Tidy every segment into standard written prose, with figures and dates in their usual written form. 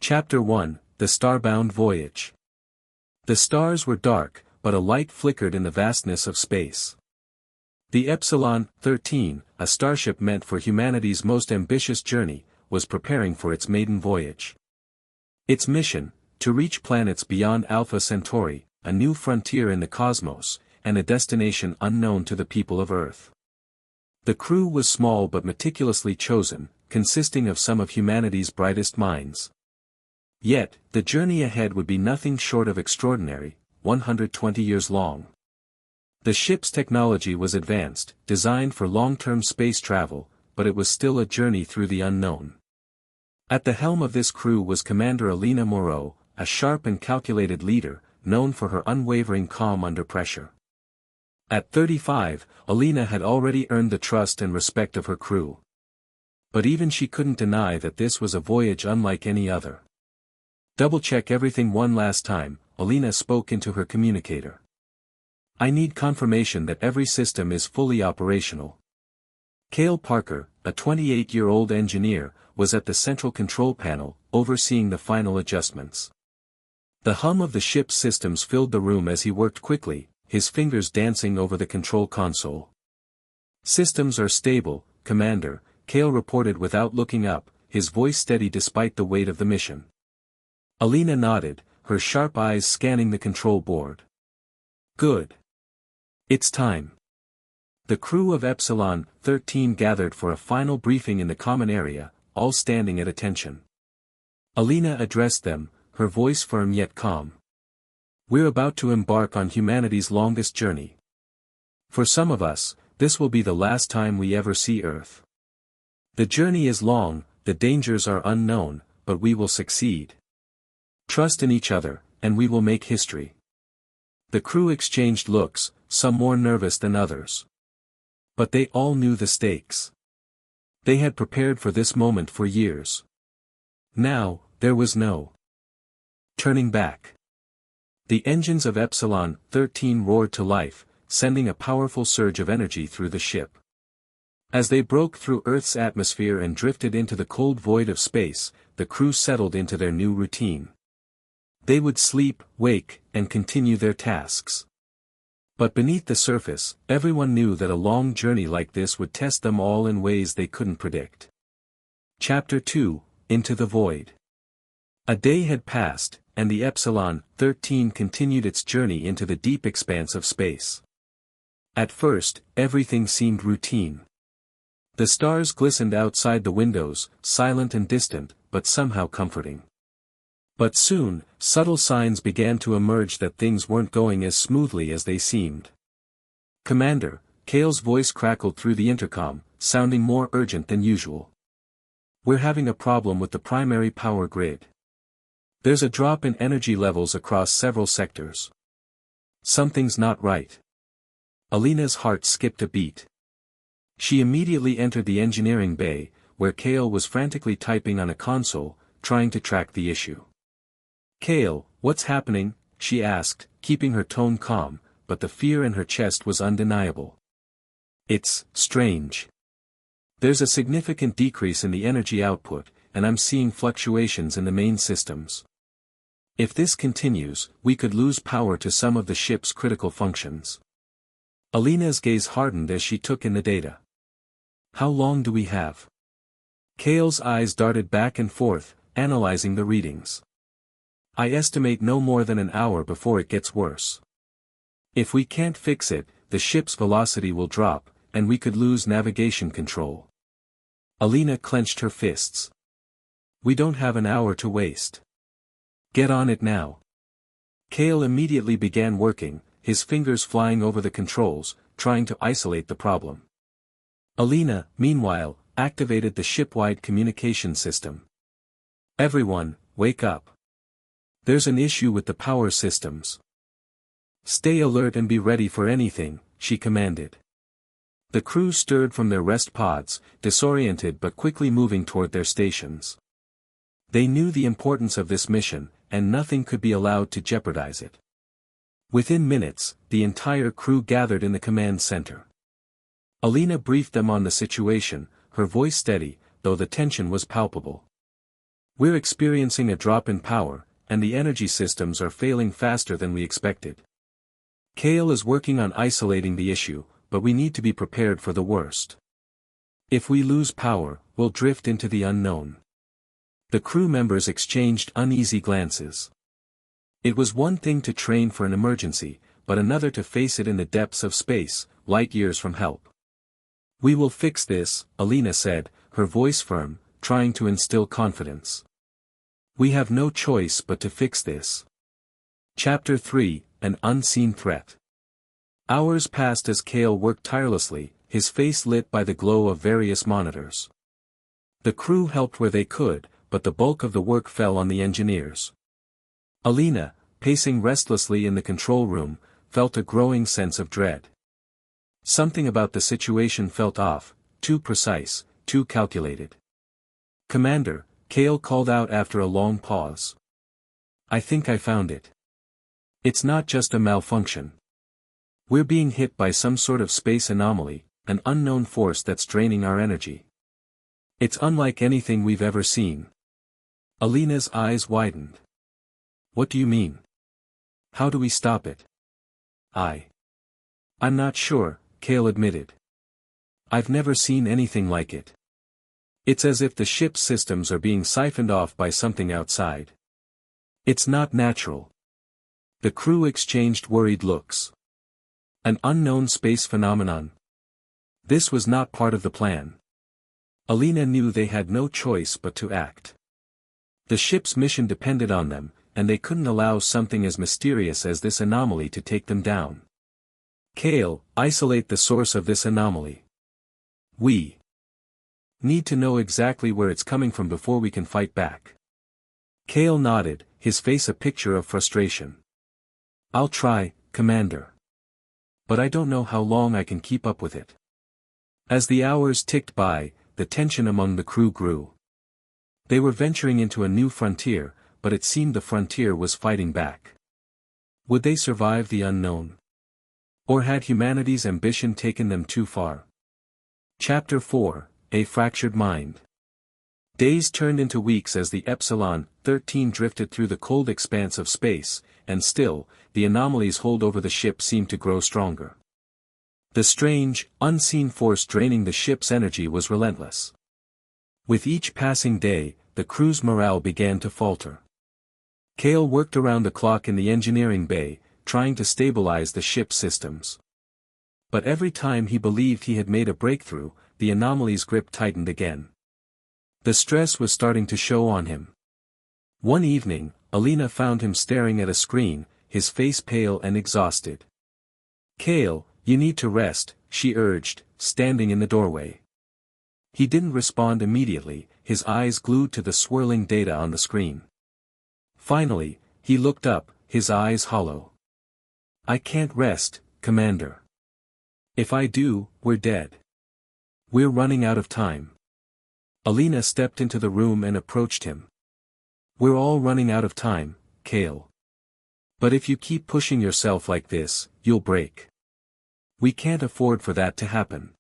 Chapter 1, The Starbound Voyage. The stars were dark, but a light flickered in the vastness of space. The Epsilon-13, a starship meant for humanity's most ambitious journey, was preparing for its maiden voyage. Its mission, to reach planets beyond Alpha Centauri, a new frontier in the cosmos, and a destination unknown to the people of Earth. The crew was small but meticulously chosen, consisting of some of humanity's brightest minds. Yet, the journey ahead would be nothing short of extraordinary, 120 years long. The ship's technology was advanced, designed for long-term space travel, but it was still a journey through the unknown. At the helm of this crew was Commander Alina Moreau, a sharp and calculated leader, known for her unwavering calm under pressure. At 35, Alina had already earned the trust and respect of her crew. But even she couldn't deny that this was a voyage unlike any other. "Double-check everything one last time," Alina spoke into her communicator. "I need confirmation that every system is fully operational." Kael Parker, a 28-year-old engineer, was at the central control panel, overseeing the final adjustments. The hum of the ship's systems filled the room as he worked quickly, his fingers dancing over the control console. "Systems are stable, Commander," Kael reported without looking up, his voice steady despite the weight of the mission. Alina nodded, her sharp eyes scanning the control board. "Good. It's time." The crew of Epsilon-13 gathered for a final briefing in the common area, all standing at attention. Alina addressed them, her voice firm yet calm. "We're about to embark on humanity's longest journey. For some of us, this will be the last time we ever see Earth. The journey is long, the dangers are unknown, but we will succeed. Trust in each other, and we will make history." The crew exchanged looks, some more nervous than others. But they all knew the stakes. They had prepared for this moment for years. Now, there was no turning back. The engines of Epsilon-13 roared to life, sending a powerful surge of energy through the ship. As they broke through Earth's atmosphere and drifted into the cold void of space, the crew settled into their new routine. They would sleep, wake, and continue their tasks. But beneath the surface, everyone knew that a long journey like this would test them all in ways they couldn't predict. Chapter 2, Into the Void. A day had passed, and the Epsilon-13 continued its journey into the deep expanse of space. At first, everything seemed routine. The stars glistened outside the windows, silent and distant, but somehow comforting. But soon, subtle signs began to emerge that things weren't going as smoothly as they seemed. "Commander," Kael's voice crackled through the intercom, sounding more urgent than usual. "We're having a problem with the primary power grid. There's a drop in energy levels across several sectors. Something's not right." Alina's heart skipped a beat. She immediately entered the engineering bay, where Kael was frantically typing on a console, trying to track the issue. "Kael, what's happening?" she asked, keeping her tone calm, but the fear in her chest was undeniable. "It's strange. There's a significant decrease in the energy output, and I'm seeing fluctuations in the main systems. If this continues, we could lose power to some of the ship's critical functions." Alina's gaze hardened as she took in the data. "How long do we have?" Kael's eyes darted back and forth, analyzing the readings. "I estimate no more than an hour before it gets worse. If we can't fix it, the ship's velocity will drop, and we could lose navigation control." Alina clenched her fists. "We don't have an hour to waste. Get on it now." Kael immediately began working, his fingers flying over the controls, trying to isolate the problem. Alina, meanwhile, activated the ship-wide communication system. "Everyone, wake up. There's an issue with the power systems. Stay alert and be ready for anything," she commanded. The crew stirred from their rest pods, disoriented but quickly moving toward their stations. They knew the importance of this mission, and nothing could be allowed to jeopardize it. Within minutes, the entire crew gathered in the command center. Alina briefed them on the situation, her voice steady, though the tension was palpable. We're experiencing a drop in power, and the energy systems are failing faster than we expected. Kael is working on isolating the issue, but we need to be prepared for the worst. If we lose power, we'll drift into the unknown. The crew members exchanged uneasy glances. It was one thing to train for an emergency, but another to face it in the depths of space, light years from help. "We will fix this," Alina said, her voice firm, trying to instill confidence. "We have no choice but to fix this." Chapter 3, An Unseen Threat. Hours passed as Kael worked tirelessly, his face lit by the glow of various monitors. The crew helped where they could, but the bulk of the work fell on the engineers. Alina, pacing restlessly in the control room, felt a growing sense of dread. Something about the situation felt off, too precise, too calculated. "Commander," Kael called out after a long pause. "I think I found it. It's not just a malfunction. We're being hit by some sort of space anomaly, an unknown force that's draining our energy. It's unlike anything we've ever seen." Alina's eyes widened. "What do you mean? How do we stop it?" I'm not sure," Kael admitted. "I've never seen anything like it. It's as if the ship's systems are being siphoned off by something outside. It's not natural." The crew exchanged worried looks. An unknown space phenomenon. This was not part of the plan. Alina knew they had no choice but to act. The ship's mission depended on them, and they couldn't allow something as mysterious as this anomaly to take them down. "Kael, isolate the source of this anomaly. We need to know exactly where it's coming from before we can fight back." Kael nodded, his face a picture of frustration. "I'll try, Commander. But I don't know how long I can keep up with it." As the hours ticked by, the tension among the crew grew. They were venturing into a new frontier, but it seemed the frontier was fighting back. Would they survive the unknown? Or had humanity's ambition taken them too far? Chapter 4, A Fractured Mind. Days turned into weeks as the Epsilon-13 drifted through the cold expanse of space, and still, the anomaly's hold over the ship seemed to grow stronger. The strange, unseen force draining the ship's energy was relentless. With each passing day, the crew's morale began to falter. Kael worked around the clock in the engineering bay, trying to stabilize the ship's systems. But every time he believed he had made a breakthrough, the anomaly's grip tightened again. The stress was starting to show on him. One evening, Alina found him staring at a screen, his face pale and exhausted. "Kael, you need to rest," she urged, standing in the doorway. He didn't respond immediately, his eyes glued to the swirling data on the screen. Finally, he looked up, his eyes hollow. "I can't rest, Commander. If I do, we're dead. We're running out of time." Alina stepped into the room and approached him. "We're all running out of time, Kael. But if you keep pushing yourself like this, you'll break. We can't afford for that to happen."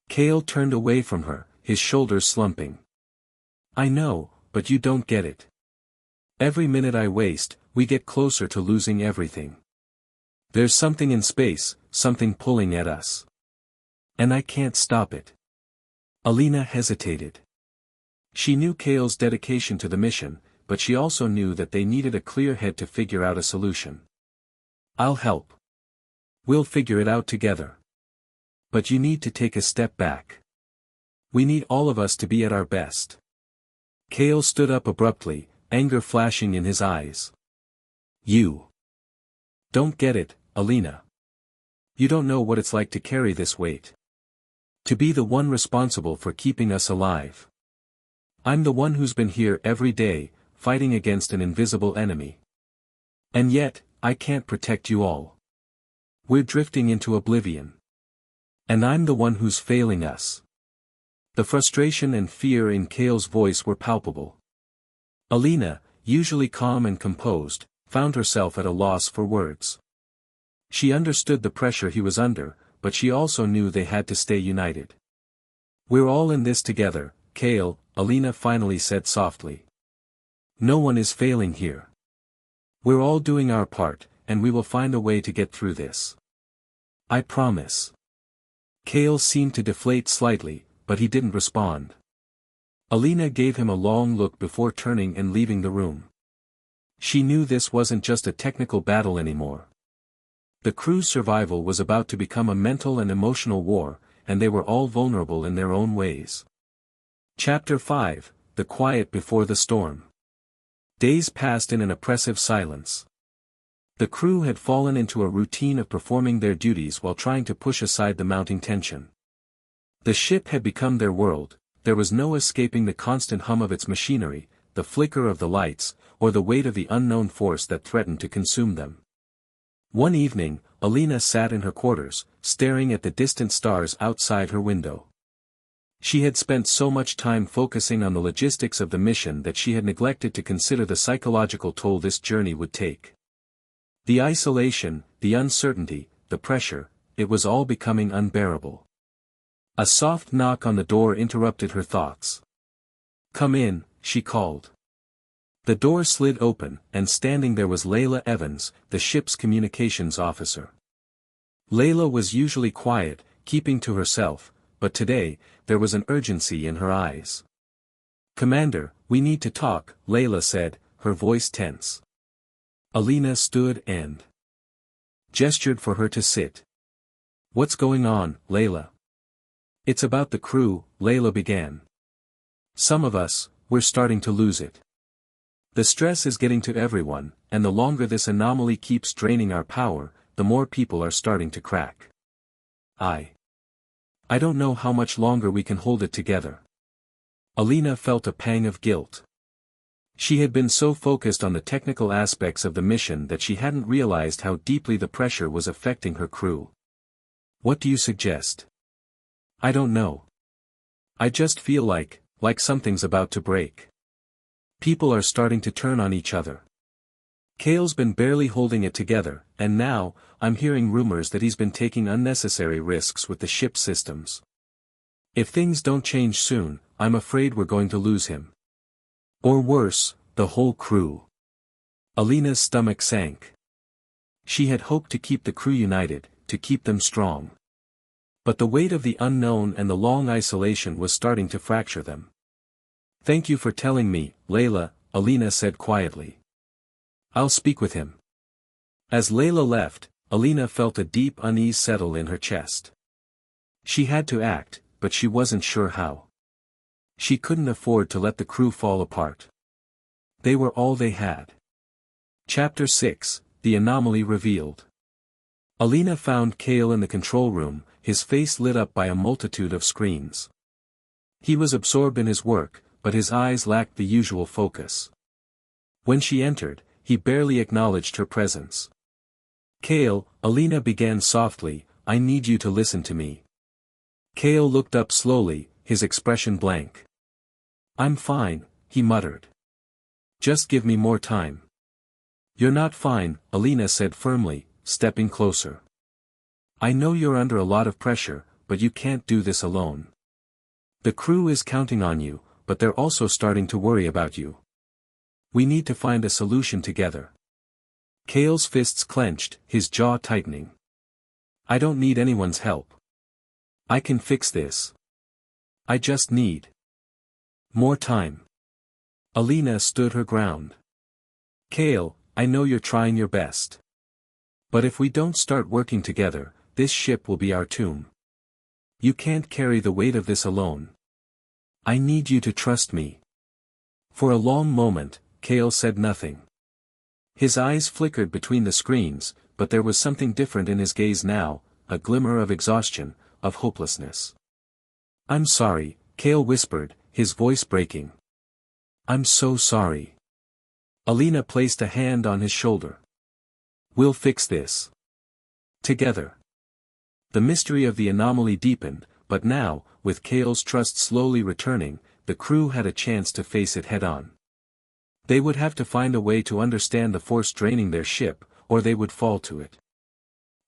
Kael turned away from her, his shoulders slumping. "I know, but you don't get it. Every minute I waste, we get closer to losing everything. There's something in space, something pulling at us. And I can't stop it." Alina hesitated. She knew Kael's dedication to the mission, but she also knew that they needed a clear head to figure out a solution. "I'll help. We'll figure it out together. But you need to take a step back. We need all of us to be at our best." Kael stood up abruptly, anger flashing in his eyes. "You don't get it, Alina. You don't know what it's like to carry this weight. To be the one responsible for keeping us alive. I'm the one who's been here every day, fighting against an invisible enemy. And yet, I can't protect you all. We're drifting into oblivion. And I'm the one who's failing us." The frustration and fear in Kael's voice were palpable. Alina, usually calm and composed, found herself at a loss for words. She understood the pressure he was under, but she also knew they had to stay united. "We're all in this together, Kael," Alina finally said softly. No one is failing here. We're all doing our part, and we will find a way to get through this. I promise. Kael seemed to deflate slightly, but he didn't respond. Alina gave him a long look before turning and leaving the room. She knew this wasn't just a technical battle anymore. The crew's survival was about to become a mental and emotional war, and they were all vulnerable in their own ways. Chapter 5, The Quiet Before the Storm. Days passed in an oppressive silence. The crew had fallen into a routine of performing their duties while trying to push aside the mounting tension. The ship had become their world, there was no escaping the constant hum of its machinery, the flicker of the lights, or the weight of the unknown force that threatened to consume them. One evening, Alina sat in her quarters, staring at the distant stars outside her window. She had spent so much time focusing on the logistics of the mission that she had neglected to consider the psychological toll this journey would take. The isolation, the uncertainty, the pressure, it was all becoming unbearable. A soft knock on the door interrupted her thoughts. "Come in," she called. The door slid open, and standing there was Layla Evans, the ship's communications officer. Layla was usually quiet, keeping to herself, but today, there was an urgency in her eyes. "Commander, we need to talk," Layla said, her voice tense. Alina stood and gestured for her to sit. "What's going on, Layla?" "It's about the crew," Layla began. "Some of us, we're starting to lose it. The stress is getting to everyone, and the longer this anomaly keeps draining our power, the more people are starting to crack. I don't know how much longer we can hold it together." Alina felt a pang of guilt. She had been so focused on the technical aspects of the mission that she hadn't realized how deeply the pressure was affecting her crew. "What do you suggest?" "I don't know. I just feel like something's about to break. People are starting to turn on each other. Kael's been barely holding it together, and now, I'm hearing rumors that he's been taking unnecessary risks with the ship's systems. If things don't change soon, I'm afraid we're going to lose him. Or worse, the whole crew." Alina's stomach sank. She had hoped to keep the crew united, to keep them strong. But the weight of the unknown and the long isolation was starting to fracture them. "Thank you for telling me, Layla," Alina said quietly. "I'll speak with him." As Layla left, Alina felt a deep unease settle in her chest. She had to act, but she wasn't sure how. She couldn't afford to let the crew fall apart. They were all they had. Chapter 6, The Anomaly Revealed. Alina found Kael in the control room, his face lit up by a multitude of screens. He was absorbed in his work, but his eyes lacked the usual focus. When she entered, he barely acknowledged her presence. "Kael," Alina began softly, "I need you to listen to me." Kael looked up slowly, his expression blank. "I'm fine," he muttered. "Just give me more time." "You're not fine," Alina said firmly, stepping closer. "I know you're under a lot of pressure, but you can't do this alone. The crew is counting on you, but they're also starting to worry about you. We need to find a solution together." Kael's fists clenched, his jaw tightening. "I don't need anyone's help. I can fix this. I just need more time." Alina stood her ground. "Kael, I know you're trying your best. But if we don't start working together, this ship will be our tomb. You can't carry the weight of this alone. I need you to trust me." For a long moment, Kael said nothing. His eyes flickered between the screens, but there was something different in his gaze now, a glimmer of exhaustion, of hopelessness. "I'm sorry," Kael whispered, his voice breaking. "I'm so sorry." Alina placed a hand on his shoulder. "We'll fix this. Together." The mystery of the anomaly deepened, but now, with Kael's trust slowly returning, the crew had a chance to face it head-on. They would have to find a way to understand the force draining their ship, or they would fall to it.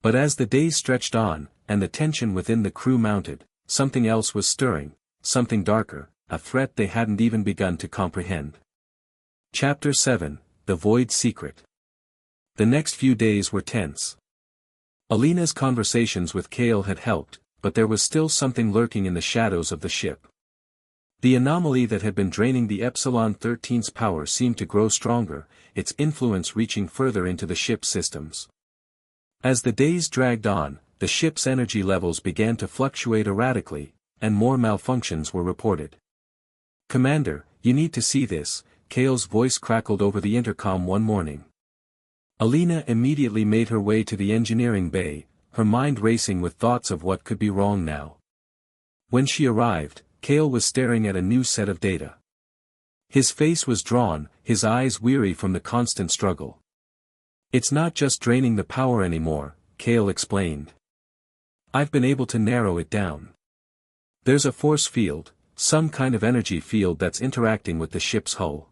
But as the days stretched on, and the tension within the crew mounted, something else was stirring, something darker, a threat they hadn't even begun to comprehend. Chapter 7, The Void Secret. The next few days were tense. Alina's conversations with Kael had helped, but there was still something lurking in the shadows of the ship. The anomaly that had been draining the Epsilon-13's power seemed to grow stronger, its influence reaching further into the ship's systems. As the days dragged on, the ship's energy levels began to fluctuate erratically, and more malfunctions were reported. "Commander, you need to see this," Kael's voice crackled over the intercom one morning. Alina immediately made her way to the engineering bay, her mind racing with thoughts of what could be wrong now. When she arrived, Kael was staring at a new set of data. His face was drawn, his eyes weary from the constant struggle. "It's not just draining the power anymore," Kael explained. "I've been able to narrow it down. There's a force field, some kind of energy field that's interacting with the ship's hull.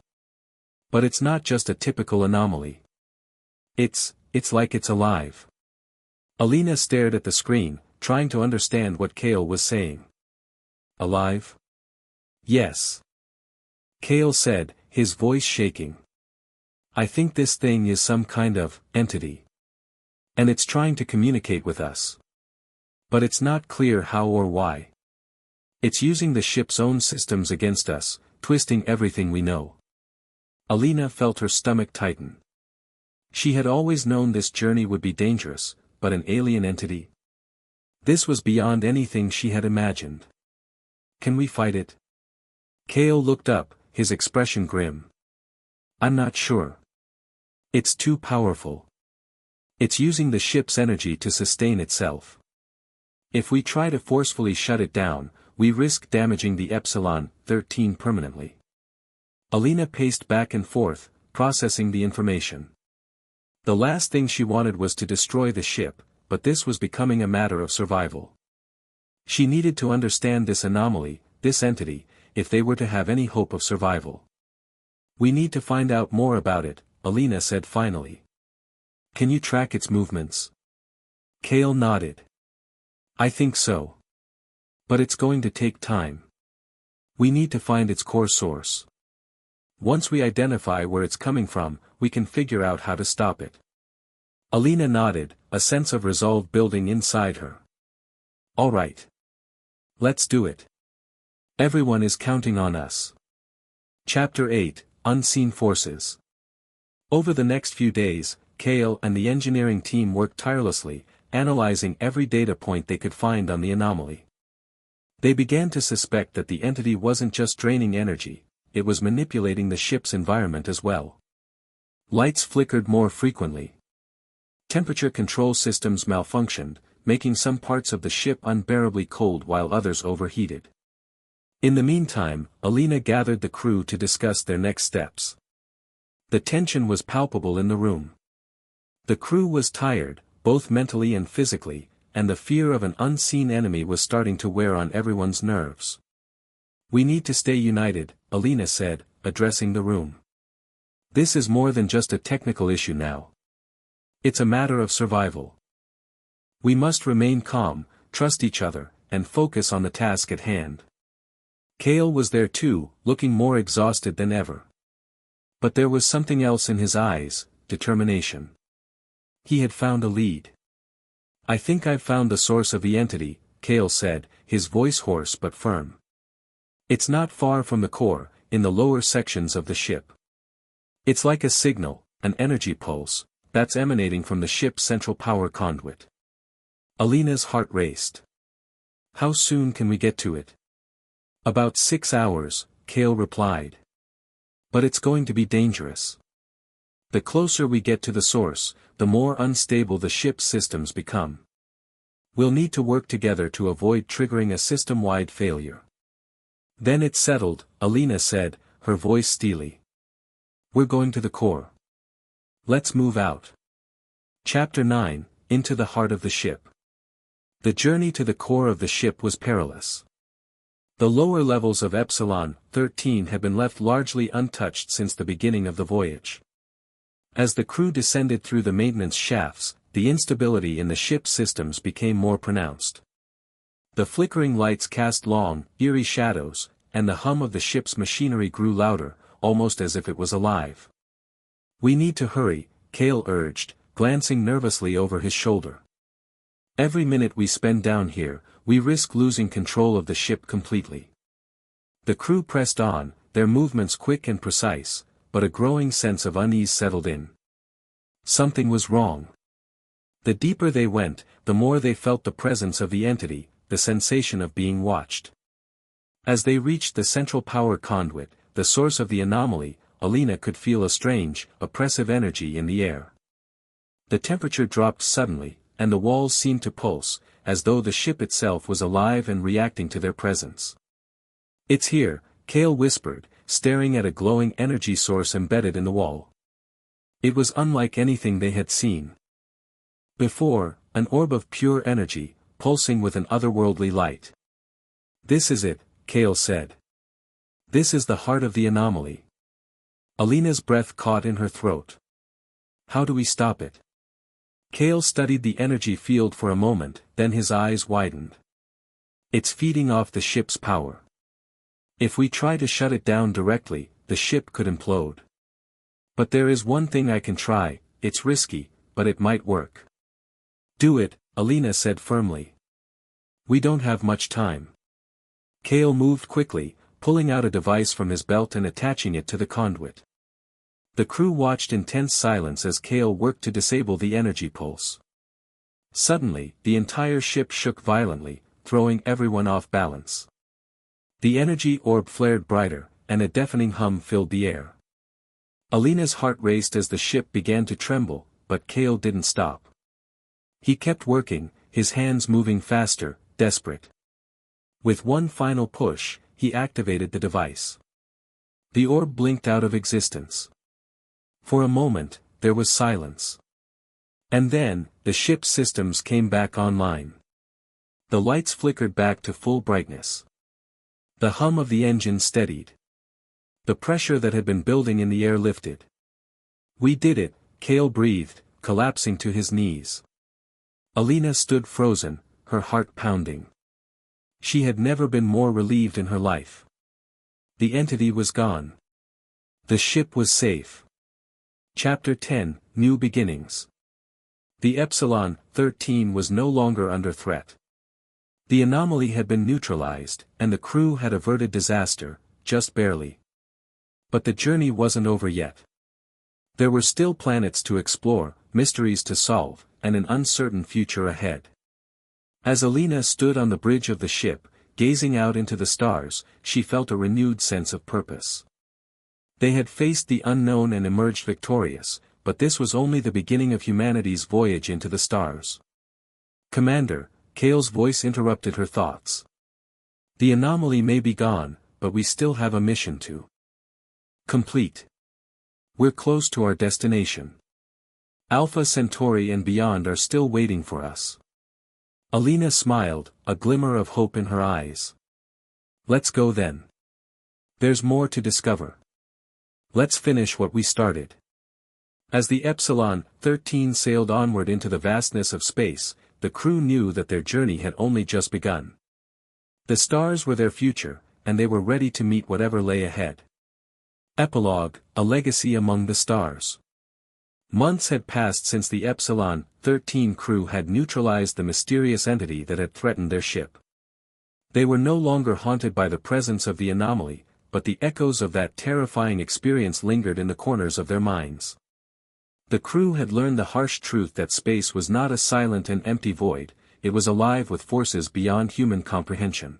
But it's not just a typical anomaly. It's like it's alive." Alina stared at the screen, trying to understand what Kael was saying. "Alive?" "Yes," Kael said, his voice shaking. "I think this thing is some kind of entity. And it's trying to communicate with us. But it's not clear how or why. It's using the ship's own systems against us, twisting everything we know." Alina felt her stomach tighten. She had always known this journey would be dangerous, but an alien entity? This was beyond anything she had imagined. "Can we fight it?" Kael looked up, his expression grim. "I'm not sure. It's too powerful. It's using the ship's energy to sustain itself. If we try to forcefully shut it down, we risk damaging the Epsilon-13 permanently." Alina paced back and forth, processing the information. The last thing she wanted was to destroy the ship, but this was becoming a matter of survival. She needed to understand this anomaly, this entity, if they were to have any hope of survival. "We need to find out more about it," Alina said finally. "Can you track its movements?" Kael nodded. "I think so. But it's going to take time. We need to find its core source. Once we identify where it's coming from, we can figure out how to stop it." Alina nodded, a sense of resolve building inside her. "All right. Let's do it. Everyone is counting on us." Chapter 8, Unseen Forces. Over the next few days, Kael and the engineering team worked tirelessly, analyzing every data point they could find on the anomaly. They began to suspect that the entity wasn't just draining energy, it was manipulating the ship's environment as well. Lights flickered more frequently. Temperature control systems malfunctioned, making some parts of the ship unbearably cold while others overheated. In the meantime, Alina gathered the crew to discuss their next steps. The tension was palpable in the room. The crew was tired, both mentally and physically, and the fear of an unseen enemy was starting to wear on everyone's nerves. "We need to stay united," Alina said, addressing the room. "This is more than just a technical issue now. It's a matter of survival. We must remain calm, trust each other, and focus on the task at hand." Kael was there too, looking more exhausted than ever. But there was something else in his eyes, determination. He had found a lead. "I think I've found the source of the entity," Kael said, his voice hoarse but firm. "It's not far from the core, in the lower sections of the ship. It's like a signal, an energy pulse, that's emanating from the ship's central power conduit." Alina's heart raced. "How soon can we get to it?" "About 6 hours," Kael replied. "But it's going to be dangerous. The closer we get to the source, the more unstable the ship's systems become. We'll need to work together to avoid triggering a system-wide failure." "Then it's settled," Alina said, her voice steely. "We're going to the core. Let's move out." Chapter 9, Into the Heart of the Ship. The journey to the core of the ship was perilous. The lower levels of Epsilon-13 had been left largely untouched since the beginning of the voyage. As the crew descended through the maintenance shafts, the instability in the ship's systems became more pronounced. The flickering lights cast long, eerie shadows, and the hum of the ship's machinery grew louder, almost as if it was alive. "We need to hurry," Kael urged, glancing nervously over his shoulder. "Every minute we spend down here, we risk losing control of the ship completely." The crew pressed on, their movements quick and precise, but a growing sense of unease settled in. Something was wrong. The deeper they went, the more they felt the presence of the entity, the sensation of being watched. As they reached the central power conduit, the source of the anomaly, Alina could feel a strange, oppressive energy in the air. The temperature dropped suddenly, and the walls seemed to pulse, as though the ship itself was alive and reacting to their presence. "It's here," Kael whispered, staring at a glowing energy source embedded in the wall. It was unlike anything they had seen before, an orb of pure energy, pulsing with an otherworldly light. "This is it," Kael said. "This is the heart of the anomaly." Alina's breath caught in her throat. "How do we stop it?" Kael studied the energy field for a moment, then his eyes widened. "It's feeding off the ship's power. If we try to shut it down directly, the ship could implode. But there is one thing I can try, it's risky, but it might work." "Do it," Alina said firmly. "We don't have much time." Kael moved quickly, pulling out a device from his belt and attaching it to the conduit. The crew watched in tense silence as Kael worked to disable the energy pulse. Suddenly, the entire ship shook violently, throwing everyone off balance. The energy orb flared brighter, and a deafening hum filled the air. Alina's heart raced as the ship began to tremble, but Kael didn't stop. He kept working, his hands moving faster, desperate. With one final push, he activated the device. The orb blinked out of existence. For a moment, there was silence. And then, the ship's systems came back online. The lights flickered back to full brightness. The hum of the engine steadied. The pressure that had been building in the air lifted. "We did it," Kael breathed, collapsing to his knees. Alina stood frozen, her heart pounding. She had never been more relieved in her life. The entity was gone. The ship was safe. Chapter 10, New Beginnings. The Epsilon-13 was no longer under threat. The anomaly had been neutralized, and the crew had averted disaster, just barely. But the journey wasn't over yet. There were still planets to explore, mysteries to solve, and an uncertain future ahead. As Alina stood on the bridge of the ship, gazing out into the stars, she felt a renewed sense of purpose. They had faced the unknown and emerged victorious, but this was only the beginning of humanity's voyage into the stars. "Commander," Kael's voice interrupted her thoughts. "The anomaly may be gone, but we still have a mission to complete. We're close to our destination. Alpha Centauri and beyond are still waiting for us." Alina smiled, a glimmer of hope in her eyes. "Let's go then. There's more to discover. Let's finish what we started." As the Epsilon-13 sailed onward into the vastness of space, the crew knew that their journey had only just begun. The stars were their future, and they were ready to meet whatever lay ahead. Epilogue, a legacy among the stars. Months had passed since the Epsilon-13 crew had neutralized the mysterious entity that had threatened their ship. They were no longer haunted by the presence of the anomaly, but the echoes of that terrifying experience lingered in the corners of their minds. The crew had learned the harsh truth that space was not a silent and empty void, it was alive with forces beyond human comprehension.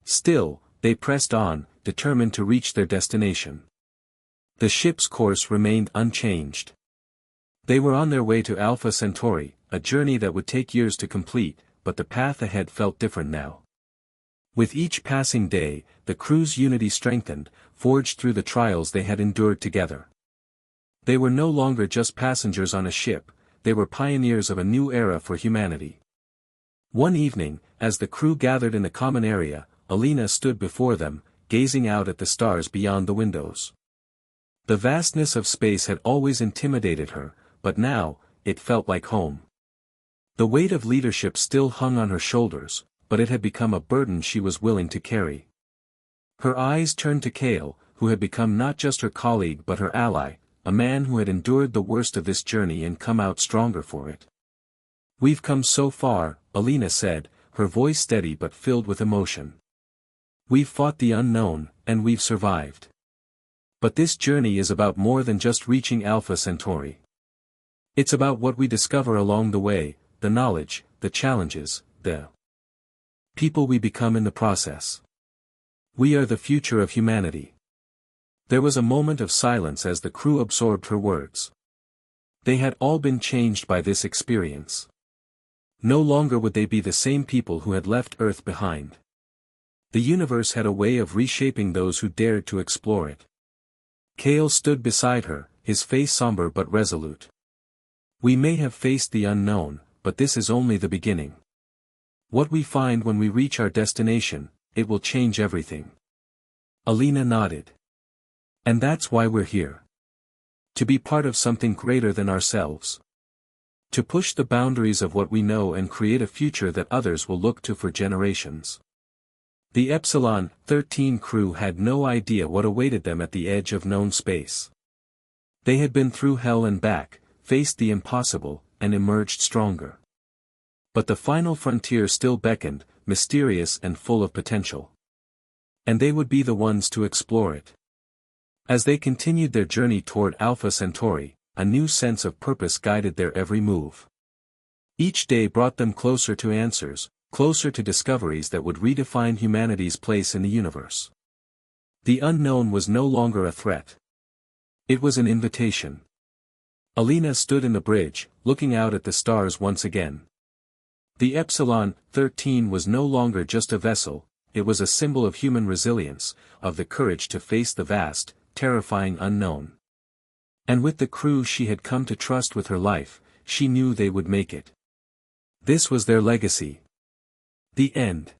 Still, they pressed on, determined to reach their destination. The ship's course remained unchanged. They were on their way to Alpha Centauri, a journey that would take years to complete, but the path ahead felt different now. With each passing day, the crew's unity strengthened, forged through the trials they had endured together. They were no longer just passengers on a ship, they were pioneers of a new era for humanity. One evening, as the crew gathered in the common area, Alina stood before them, gazing out at the stars beyond the windows. The vastness of space had always intimidated her, but now, it felt like home. The weight of leadership still hung on her shoulders, but it had become a burden she was willing to carry. Her eyes turned to Kael, who had become not just her colleague but her ally, a man who had endured the worst of this journey and come out stronger for it. "We've come so far," Alina said, her voice steady but filled with emotion. "We've fought the unknown, and we've survived. But this journey is about more than just reaching Alpha Centauri. It's about what we discover along the way, the knowledge, the challenges, the people we become in the process. We are the future of humanity." There was a moment of silence as the crew absorbed her words. They had all been changed by this experience. No longer would they be the same people who had left Earth behind. The universe had a way of reshaping those who dared to explore it. Kael stood beside her, his face somber but resolute. "We may have faced the unknown, but this is only the beginning. What we find when we reach our destination, it will change everything." Alina nodded. "And that's why we're here. To be part of something greater than ourselves. To push the boundaries of what we know and create a future that others will look to for generations." The Epsilon-13 crew had no idea what awaited them at the edge of known space. They had been through hell and back, faced the impossible, and emerged stronger. But the final frontier still beckoned, mysterious and full of potential. And they would be the ones to explore it. As they continued their journey toward Alpha Centauri, a new sense of purpose guided their every move. Each day brought them closer to answers, closer to discoveries that would redefine humanity's place in the universe. The unknown was no longer a threat. It was an invitation. Alina stood in the bridge, looking out at the stars once again. The Epsilon-13 was no longer just a vessel, it was a symbol of human resilience, of the courage to face the vast, terrifying unknown. And with the crew she had come to trust with her life, she knew they would make it. This was their legacy. The end.